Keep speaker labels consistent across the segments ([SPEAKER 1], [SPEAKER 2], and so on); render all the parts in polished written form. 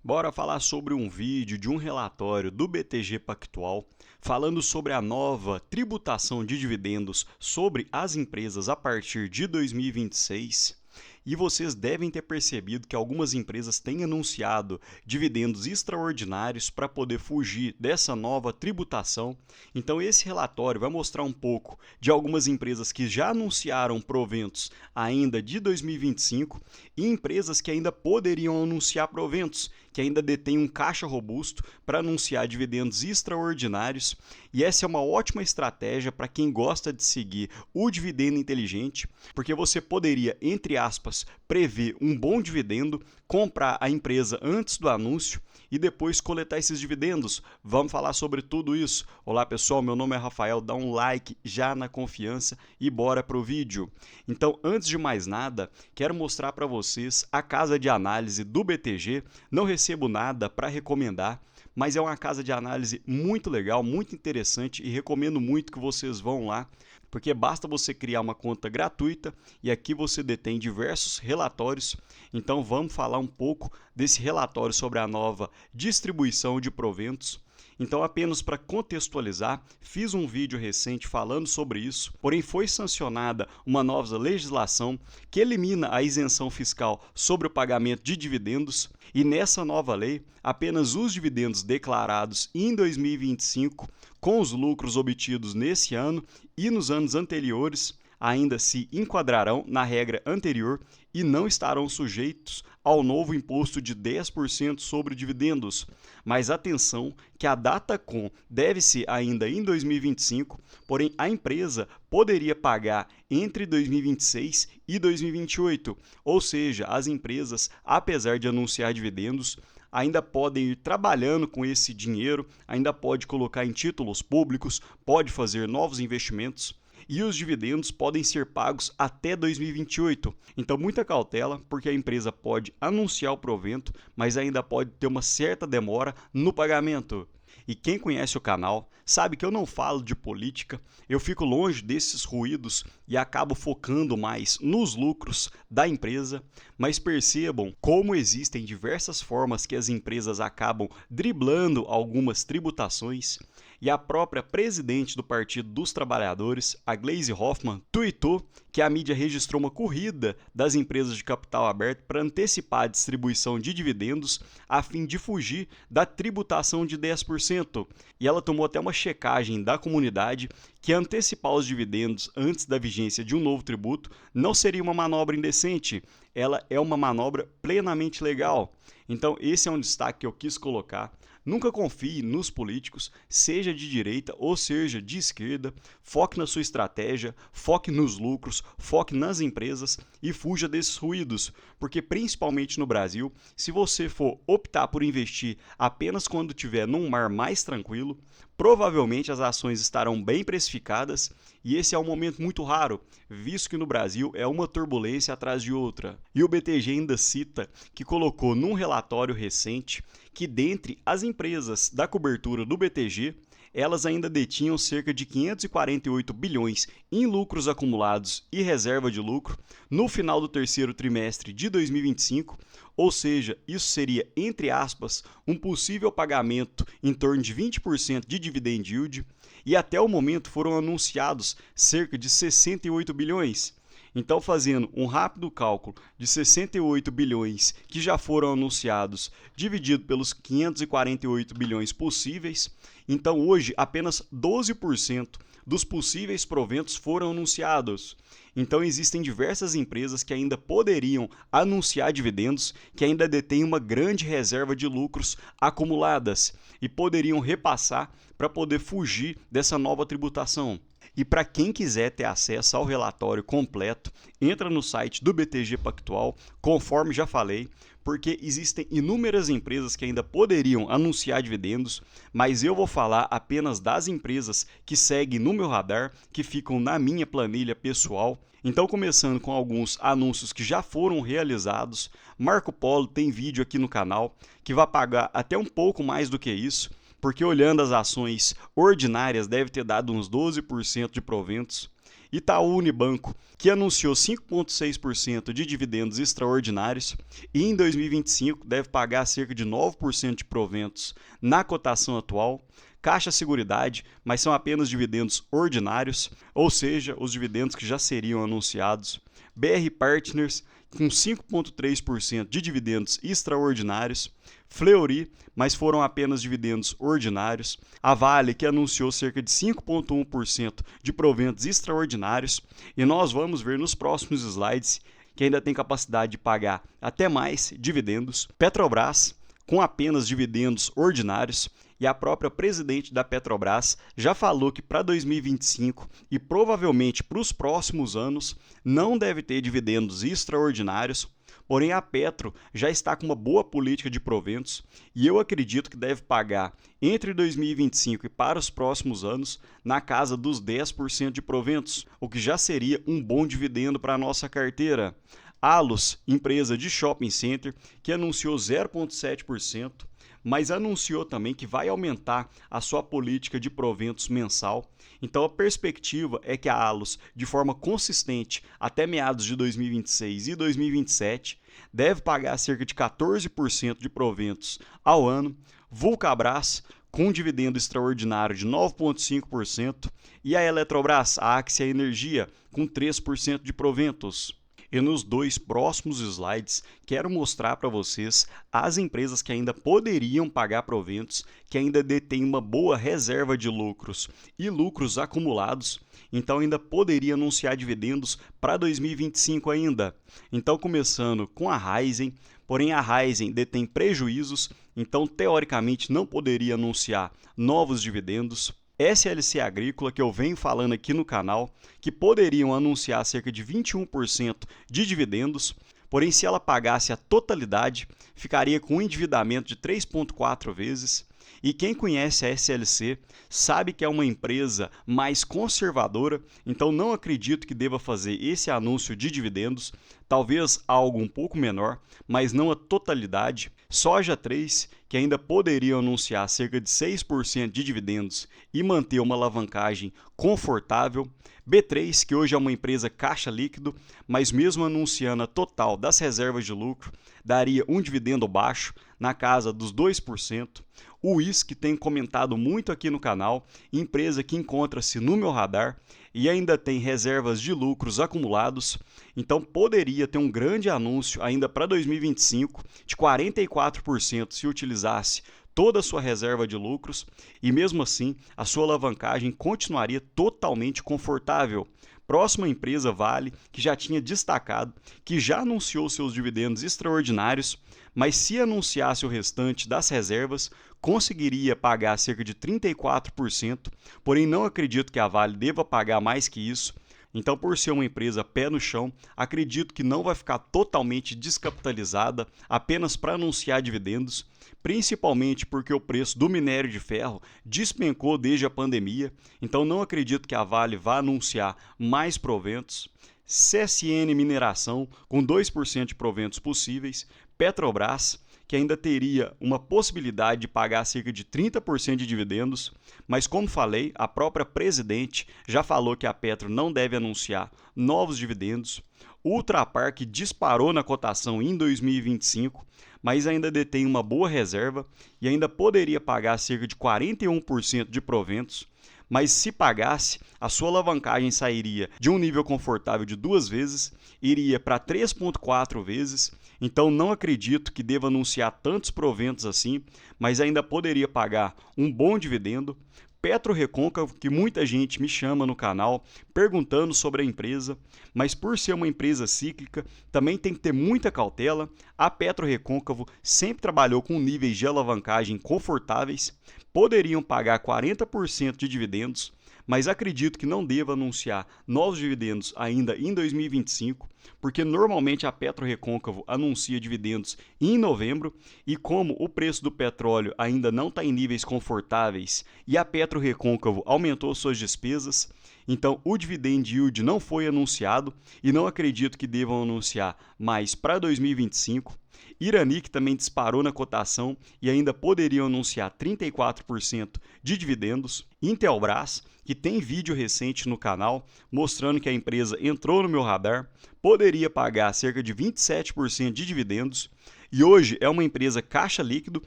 [SPEAKER 1] Bora falar sobre um vídeo de um relatório do BTG Pactual falando sobre a nova tributação de dividendos sobre as empresas a partir de 2026. E vocês devem ter percebido que algumas empresas têm anunciado dividendos extraordinários para poder fugir dessa nova tributação. Então, esse relatório vai mostrar um pouco de algumas empresas que já anunciaram proventos ainda de 2025 e empresas que ainda poderiam anunciar proventos, que ainda detêm um caixa robusto para anunciar dividendos extraordinários. E essa é uma ótima estratégia para quem gosta de seguir o dividendo inteligente, porque você poderia, entre aspas, prever um bom dividendo, comprar a empresa antes do anúncio e depois coletar esses dividendos. Vamos falar sobre tudo isso. Olá pessoal, meu nome é Rafael, dá um like já na confiança e bora pro vídeo. Então, antes de mais nada, quero mostrar para vocês a casa de análise do BTG. Não recebo nada para recomendar, mas é uma casa de análise muito legal, muito interessante e recomendo muito que vocês vão lá, porque basta você criar uma conta gratuita e aqui você detém diversos relatórios. Então vamos falar um pouco desse relatório sobre a nova distribuição de proventos. Então, apenas para contextualizar, fiz um vídeo recente falando sobre isso, porém foi sancionada uma nova legislação que elimina a isenção fiscal sobre o pagamento de dividendos, e nessa nova lei, apenas os dividendos declarados em 2025, com os lucros obtidos nesse ano e nos anos anteriores, ainda se enquadrarão na regra anterior e não estarão sujeitos ao novo imposto de 10% sobre dividendos. Mas atenção que a data-com deve ser ainda em 2025, porém a empresa poderia pagar entre 2026 e 2028, ou seja, as empresas, apesar de anunciar dividendos, ainda podem ir trabalhando com esse dinheiro, ainda pode colocar em títulos públicos, pode fazer novos investimentos e os dividendos podem ser pagos até 2028. Então, muita cautela, porque a empresa pode anunciar o provento, mas ainda pode ter uma certa demora no pagamento. E quem conhece o canal sabe que eu não falo de política, eu fico longe desses ruídos e acabo focando mais nos lucros da empresa, mas percebam como existem diversas formas que as empresas acabam driblando algumas tributações. E a própria presidente do Partido dos Trabalhadores, a Gleisi Hoffmann, tuitou que a mídia registrou uma corrida das empresas de capital aberto para antecipar a distribuição de dividendos a fim de fugir da tributação de 10%. E ela tomou até uma checagem da comunidade que antecipar os dividendos antes da vigência de um novo tributo não seria uma manobra indecente, ela é uma manobra plenamente legal. Então esse é um destaque que eu quis colocar. Nunca confie nos políticos, seja de direita ou seja de esquerda, foque na sua estratégia, foque nos lucros, foque nas empresas e fuja desses ruídos, porque principalmente no Brasil, se você for optar por investir apenas quando estiver num mar mais tranquilo, provavelmente as ações estarão bem precificadas e esse é um momento muito raro, visto que no Brasil é uma turbulência atrás de outra. E o BTG ainda cita que colocou num relatório recente que dentre as empresas da cobertura do BTG, elas ainda detinham cerca de 548 bilhões em lucros acumulados e reserva de lucro no final do terceiro trimestre de 2025, ou seja, isso seria, entre aspas, um possível pagamento em torno de 20% de dividend yield, e até o momento foram anunciados cerca de 68 bilhões. Então, fazendo um rápido cálculo de 68 bilhões que já foram anunciados, dividido pelos 548 bilhões possíveis, então hoje apenas 12% dos possíveis proventos foram anunciados. Então existem diversas empresas que ainda poderiam anunciar dividendos, que ainda detêm uma grande reserva de lucros acumuladas e poderiam repassar para poder fugir dessa nova tributação. E para quem quiser ter acesso ao relatório completo, entra no site do BTG Pactual, conforme já falei, porque existem inúmeras empresas que ainda poderiam anunciar dividendos, mas eu vou falar apenas das empresas que seguem no meu radar, que ficam na minha planilha pessoal. Então, começando com alguns anúncios que já foram realizados, Marco Polo tem vídeo aqui no canal que vai pagar até um pouco mais do que isso, porque olhando as ações ordinárias deve ter dado uns 12% de proventos. Itaú Unibanco, que anunciou 5,6% de dividendos extraordinários e em 2025 deve pagar cerca de 9% de proventos na cotação atual. Caixa Seguridade, mas são apenas dividendos ordinários, ou seja, os dividendos que já seriam anunciados. BR Partners, com 5,3% de dividendos extraordinários. Fleury, mas foram apenas dividendos ordinários. A Vale, que anunciou cerca de 5,1% de proventos extraordinários. E nós vamos ver nos próximos slides que ainda tem capacidade de pagar até mais dividendos. Petrobras, com apenas dividendos ordinários. E a própria presidente da Petrobras já falou que para 2025 e provavelmente para os próximos anos não deve ter dividendos extraordinários, porém a Petro já está com uma boa política de proventos e eu acredito que deve pagar entre 2025 e para os próximos anos na casa dos 10% de proventos, o que já seria um bom dividendo para a nossa carteira. Allos, empresa de shopping center, que anunciou 0,7%, mas anunciou também que vai aumentar a sua política de proventos mensal. Então a perspectiva é que a Allos, de forma consistente até meados de 2026 e 2027, deve pagar cerca de 14% de proventos ao ano. Vulcabras, com um dividendo extraordinário de 9,5%, e a Eletrobras, a Axia Energia, com 3% de proventos. E nos dois próximos slides, quero mostrar para vocês as empresas que ainda poderiam pagar proventos, que ainda detêm uma boa reserva de lucros e lucros acumulados, então ainda poderia anunciar dividendos para 2025 ainda. Então, começando com a Raízen, porém a Raízen detém prejuízos, então teoricamente não poderia anunciar novos dividendos. SLC Agrícola, que eu venho falando aqui no canal, que poderiam anunciar cerca de 21% de dividendos, porém se ela pagasse a totalidade, ficaria com um endividamento de 3,4 vezes. E quem conhece a SLC sabe que é uma empresa mais conservadora, então não acredito que deva fazer esse anúncio de dividendos, talvez algo um pouco menor, mas não a totalidade. Soja 3, que ainda poderia anunciar cerca de 6% de dividendos e manter uma alavancagem confortável. B3, que hoje é uma empresa caixa líquido, mas mesmo anunciando a total das reservas de lucro, daria um dividendo baixo, na casa dos 2%. O WIS, que tem comentado muito aqui no canal, empresa que encontra-se no meu radar e ainda tem reservas de lucros acumulados, então poderia ter um grande anúncio ainda para 2025 de 44% se utilizasse toda a sua reserva de lucros e mesmo assim a sua alavancagem continuaria totalmente confortável. Próxima empresa, Vale, que já tinha destacado, que já anunciou seus dividendos extraordinários, mas se anunciasse o restante das reservas, conseguiria pagar cerca de 34%, porém não acredito que a Vale deva pagar mais que isso. Então, por ser uma empresa pé no chão, acredito que não vai ficar totalmente descapitalizada apenas para anunciar dividendos, principalmente porque o preço do minério de ferro despencou desde a pandemia, então não acredito que a Vale vá anunciar mais proventos. CSN Mineração, com 2% de proventos possíveis. Petrobras, que ainda teria uma possibilidade de pagar cerca de 30% de dividendos, mas como falei, a própria presidente já falou que a Petro não deve anunciar novos dividendos. Ultrapar, que disparou na cotação em 2025, mas ainda detém uma boa reserva e ainda poderia pagar cerca de 41% de proventos, mas se pagasse, a sua alavancagem sairia de um nível confortável de 2 vezes, iria para 3,4 vezes, então não acredito que deva anunciar tantos proventos assim, mas ainda poderia pagar um bom dividendo. PetroRecôncavo, que muita gente me chama no canal perguntando sobre a empresa, mas por ser uma empresa cíclica, também tem que ter muita cautela. A PetroRecôncavo sempre trabalhou com níveis de alavancagem confortáveis, poderiam pagar 40% de dividendos, mas acredito que não deva anunciar novos dividendos ainda em 2025, porque normalmente a PetroRecôncavo anuncia dividendos em novembro e como o preço do petróleo ainda não está em níveis confortáveis e a PetroRecôncavo aumentou suas despesas, Então, o dividend yield não foi anunciado e não acredito que devam anunciar mais para 2025. Irani, que também disparou na cotação e ainda poderiam anunciar 34% de dividendos. Intelbras, que tem vídeo recente no canal mostrando que a empresa entrou no meu radar, poderia pagar cerca de 27% de dividendos. E hoje é uma empresa caixa líquido,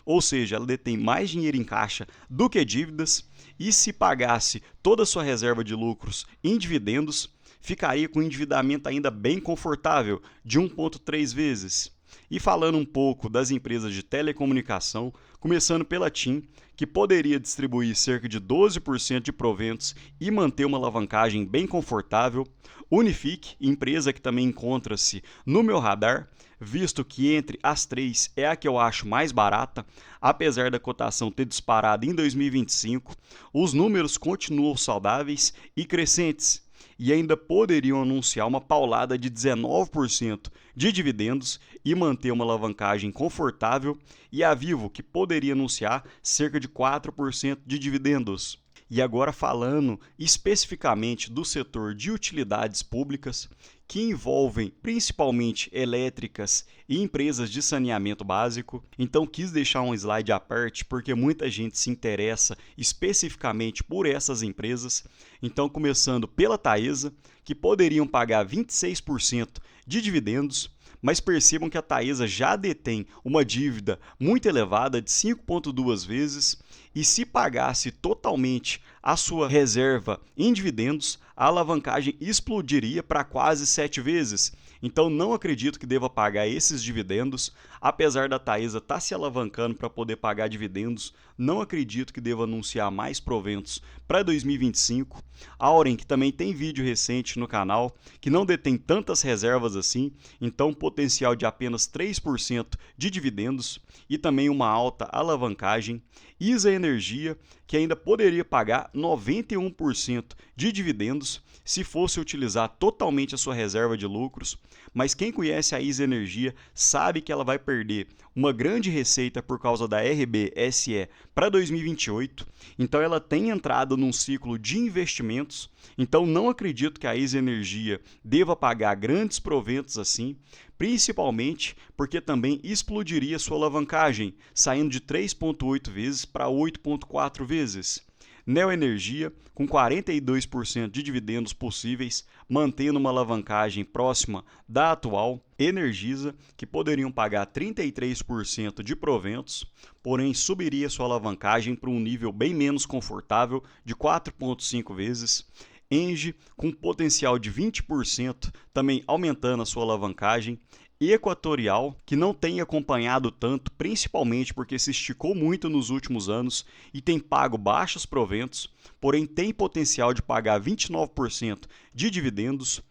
[SPEAKER 1] ou seja, ela detém mais dinheiro em caixa do que dívidas. E se pagasse toda a sua reserva de lucros em dividendos, ficaria com um endividamento ainda bem confortável, de 1,3 vezes. E falando um pouco das empresas de telecomunicação, começando pela TIM, que poderia distribuir cerca de 12% de proventos e manter uma alavancagem bem confortável. Unifique, empresa que também encontra-se no meu radar, visto que entre as três é a que eu acho mais barata, apesar da cotação ter disparado em 2025, os números continuam saudáveis e crescentes, e ainda poderiam anunciar uma paulada de 19% de dividendos e manter uma alavancagem confortável, e a Vivo, que poderia anunciar cerca de 4% de dividendos. E agora falando especificamente do setor de utilidades públicas, que envolvem principalmente elétricas e empresas de saneamento básico. Então quis deixar um slide à parte porque muita gente se interessa especificamente por essas empresas. Então começando pela Taesa, que poderiam pagar 26% de dividendos, mas percebam que a Taesa já detém uma dívida muito elevada de 5,2 vezes, e se pagasse totalmente a sua reserva em dividendos, a alavancagem explodiria para quase 7 vezes. Então não acredito que deva pagar esses dividendos, apesar da Taesa estar se alavancando para poder pagar dividendos, não acredito que deva anunciar mais proventos para 2025. A Auren, que também tem vídeo recente no canal, que não detém tantas reservas assim, então potencial de apenas 3% de dividendos e também uma alta alavancagem. ISA Energia, que ainda poderia pagar 91% de dividendos se fosse utilizar totalmente a sua reserva de lucros, mas quem conhece a ISA Energia sabe que ela vai perder uma grande receita por causa da RBSE para 2028, então ela tem entrado num ciclo de investimentos, então não acredito que a ISA Energia deva pagar grandes proventos assim, principalmente porque também explodiria sua alavancagem, saindo de 3,8 vezes para 8,4 vezes. Neoenergia, com 42% de dividendos possíveis, mantendo uma alavancagem próxima da atual. Energisa, que poderiam pagar 33% de proventos, porém subiria sua alavancagem para um nível bem menos confortável, de 4,5 vezes. Engie, com potencial de 20%, também aumentando a sua alavancagem. Equatorial, que não tem acompanhado tanto, principalmente porque se esticou muito nos últimos anos e tem pago baixos proventos, porém tem potencial de pagar 29% de dividendos.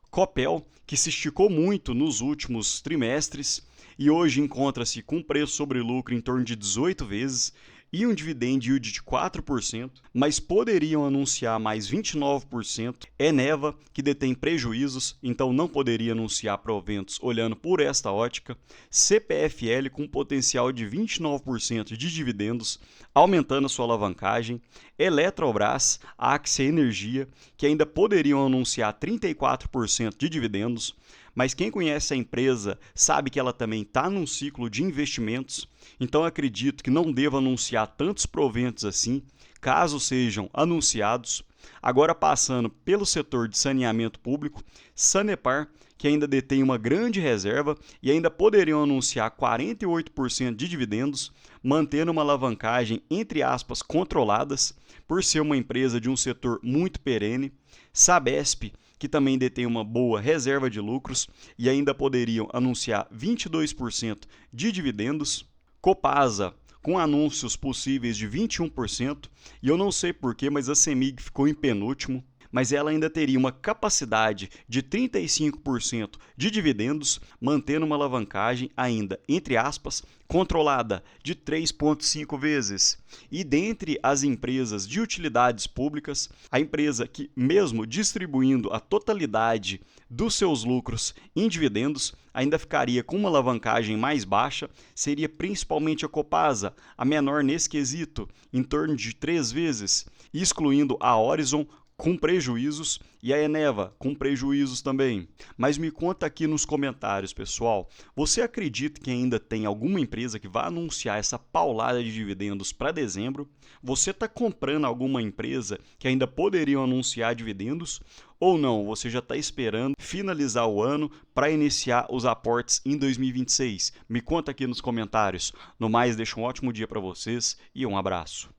[SPEAKER 1] Copel, que se esticou muito nos últimos trimestres e hoje encontra-se com preço sobre lucro em torno de 18 vezes, e um dividend yield de 4%, mas poderiam anunciar mais 29%. Eneva, que detém prejuízos, então não poderia anunciar proventos olhando por esta ótica. CPFL, com potencial de 29% de dividendos, aumentando a sua alavancagem. Eletrobras, Axia Energia, que ainda poderiam anunciar 34% de dividendos, mas quem conhece a empresa sabe que ela também está num ciclo de investimentos, então acredito que não deva anunciar tantos proventos assim, caso sejam anunciados. Agora passando pelo setor de saneamento público, Sanepar, que ainda detém uma grande reserva e ainda poderiam anunciar 48% de dividendos, mantendo uma alavancagem, entre aspas, controladas, por ser uma empresa de um setor muito perene. Sabesp, que também detém uma boa reserva de lucros e ainda poderiam anunciar 22% de dividendos. Copasa, com anúncios possíveis de 21%, e eu não sei porquê, mas a CEMIG ficou em penúltimo, mas ela ainda teria uma capacidade de 35% de dividendos, mantendo uma alavancagem ainda, entre aspas, controlada de 3,5 vezes. E dentre as empresas de utilidades públicas, a empresa que, mesmo distribuindo a totalidade dos seus lucros em dividendos, ainda ficaria com uma alavancagem mais baixa, seria principalmente a Copasa, a menor nesse quesito, em torno de 3 vezes, excluindo a Horizon com prejuízos, e a Eneva com prejuízos também. Mas me conta aqui nos comentários, pessoal, você acredita que ainda tem alguma empresa que vai anunciar essa paulada de dividendos para dezembro? Você está comprando alguma empresa que ainda poderiam anunciar dividendos? Ou não, você já está esperando finalizar o ano para iniciar os aportes em 2026? Me conta aqui nos comentários. No mais, deixa um ótimo dia para vocês e um abraço.